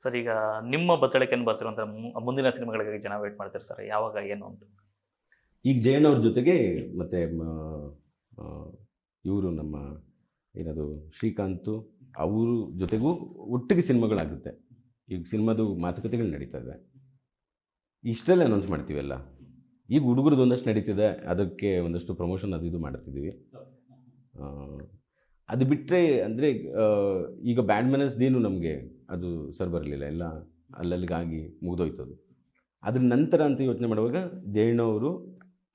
Sir ಈಗ ನಿಮ್ಮ ಬತ್ತಳಿಕೆಯನ್ನು ಬರ್ತಿರುವಂಥ ಮುಂದಿನ ಸಿನಿಮಾಗಳಿಗೆ ಜನ ವೇಟ್ ಮಾಡ್ತಾರೆ ಸರ್, ಯಾವಾಗ ಏನು ಅಂತ? ಈಗ ಜಯಣ್ಣ ಅವ್ರ ಜೊತೆಗೆ ಮತ್ತು ಇವರು ನಮ್ಮ ಏನದು ಶ್ರೀಕಾಂತು ಅವ್ರ ಜೊತೆಗೂ ಒಟ್ಟಿಗೆ ಸಿನಿಮಾಗಳಾಗುತ್ತೆ. ಈಗ ಸಿನಿಮಾದು ಮಾತುಕತೆಗಳು ನಡೀತಾ ಇದೆ. ಇಷ್ಟರಲ್ಲೇ ಅನೌನ್ಸ್ ಮಾಡ್ತೀವಲ್ಲ. ಈಗ ಹುಡುಗರದ್ದು ಒಂದಷ್ಟು ನಡೀತಿದೆ, ಅದಕ್ಕೆ ಒಂದಷ್ಟು ಪ್ರಮೋಷನ್ ಅದು ಇದು ಮಾಡ್ತಿದ್ದೀವಿ. ಅದು ಬಿಟ್ಟರೆ ಅಂದರೆ ಈಗ ಬ್ಯಾಡ್ ಮ್ಯಾನರ್ಸ್ದೇನು ನಮಗೆ ಅದು ಸರ್ ಬರಲಿಲ್ಲ, ಎಲ್ಲ ಅಲ್ಲಲ್ಲಿಗಾಗಿ ಮುಗಿದೋಯ್ತದು. ಅದ್ರ ನಂತರ ಅಂತ ಯೋಚನೆ ಮಾಡುವಾಗ ಜಯಣ್ಣ ಅವರು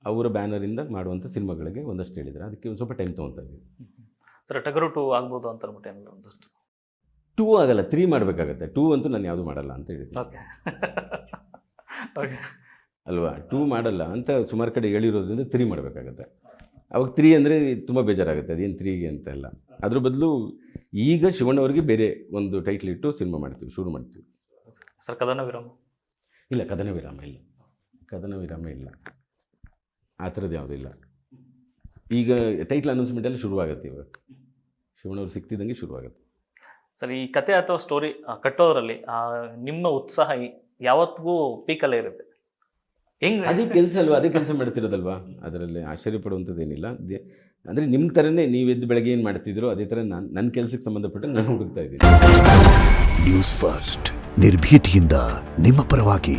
ಅವರ ಬ್ಯಾನರಿಂದ ಮಾಡುವಂಥ ಸಿನಿಮಾಗಳಿಗೆ ಒಂದಷ್ಟು ಹೇಳಿದ್ದಾರೆ. ಅದಕ್ಕೆ ಒಂದು ಸ್ವಲ್ಪ ಟೈಮ್ ತೊಗೊತಾ ಇದ್ದೀವಿ. ಸರ್ ಟಗರು 2 ಆಗ್ಬೋದು ಅಂತ ಅಂದ್ಬಿಟ್ಟು ಏನಿಲ್ಲ, ಒಂದಷ್ಟು 2 ಆಗಲ್ಲ, 3 ಮಾಡಬೇಕಾಗತ್ತೆ. 2 ಅಂತೂ ನಾನು ಯಾವುದು ಮಾಡಲ್ಲ ಅಂತ ಹೇಳಿದ್ದೀನಿ. ಓಕೆ ಓಕೆ ಅಲ್ವಾ, 2 ಮಾಡಲ್ಲ ಅಂತ ಸುಮಾರು ಕಡೆ ಹೇಳಿರೋದ್ರಿಂದ 3 ಮಾಡಬೇಕಾಗತ್ತೆ. ಅವಾಗ 3 ಅಂದರೆ ತುಂಬ ಬೇಜಾರಾಗುತ್ತೆ, ಅದೇನು 3ಗೆ ಅಂತ ಎಲ್ಲ. ಅದ್ರ ಬದಲು ಈಗ ಶಿವಣ್ಣವ್ರಿಗೆ ಬೇರೆ ಒಂದು ಟೈಟ್ಲ್ ಇಟ್ಟು ಸಿನಿಮಾ ಮಾಡ್ತೀವಿ, ಶುರು ಮಾಡ್ತೀವಿ. ಸರ್ ಕದನ ವಿರಾಮ ಇಲ್ಲ, ಕದನ ವಿರಾಮ ಇಲ್ಲ, ಕದನ ವಿರಾಮ ಇಲ್ಲ, ಆ ಥರದ್ದು ಯಾವುದೂ ಇಲ್ಲ. ಈಗ ಟೈಟ್ಲ್ ಅನೌನ್ಸ್ಮೆಂಟೆಲ್ಲ ಶುರುವಾಗುತ್ತೆ. ಇವಾಗ ಶಿವಣ್ಣವ್ರು ಸಿಕ್ತಿದ್ದಂಗೆ ಶುರುವಾಗುತ್ತೆ. ಸರ್ ಈ ಕತೆ ಅಥವಾ ಸ್ಟೋರಿ ಕಟ್ಟೋದ್ರಲ್ಲಿ ನಿಮ್ಮ ಉತ್ಸಾಹ ಯಾವತ್ತಿಗೂ ಪೀಕಲ್ಲೇ ಇರುತ್ತೆ. ಹೆಂಗೆ ಅದೇ ಕೆಲಸ ಅಲ್ವಾ, ಅದೇ ಕೆಲಸ ಮಾಡ್ತಿರೋದಲ್ವಾ, ಅದರಲ್ಲಿ ಆಶ್ಚರ್ಯ ಪಡುವಂಥದ್ದೇನಿಲ್ಲ. ಅಂದರೆ ನಿಮ್ಮ ಥರನೇ ನೀವು ಎದ್ದು ಬೆಳಗ್ಗೆ ಏನು ಮಾಡ್ತಿದ್ರೋ ಅದೇ ಥರ ನನ್ನ ಕೆಲಸಕ್ಕೆ ಸಂಬಂಧಪಟ್ಟಂಗೆ ನಾನು ಹುಡುಕ್ತಾ ಇದ್ದೀನಿ. ನ್ಯೂಸ್ ಫಸ್ಟ್, ನಿರ್ಭೀತಿಯಿಂದ ನಿಮ್ಮ ಪರವಾಗಿ.